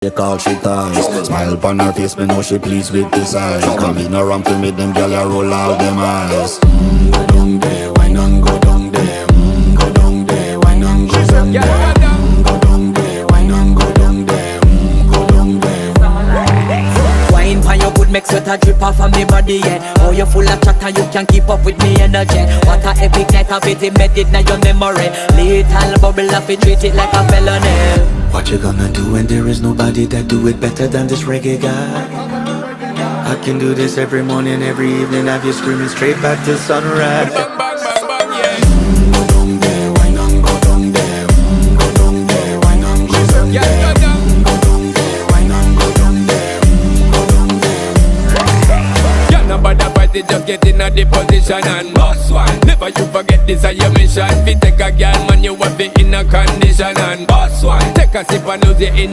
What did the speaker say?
They call she ties. Smile upon her face, me know she pleased with this eyes. Come in around to meet them girl, you roll out them eyes. Go down there, why not go down there? Go down there, why not go down there? Go down there, why not go down there? Go down there. Wine pan your good, make sweat a drip off of me body, yeah. Oh, you full of chatter, you can't keep up with me energy. What a epic night of it, embedded in your memory. Little bubble of it, treat it like a felony. What you gonna do when there is nobody that do it better than this reggae guy? I can do this every morning, every evening, have you screaming straight back to sunrise. Bang, bang, bang, bang, yeah. Go down there, why not go down there? Go down there, why not go down there? Yeah, go down. Go down there, why not go down there? Go down there. Yeah, nobody fight it, just get in a the position and boss one. Never you forget this is your mission. Fi take a girl, man, you have it in a condition and boss one. Take a sip and lose it in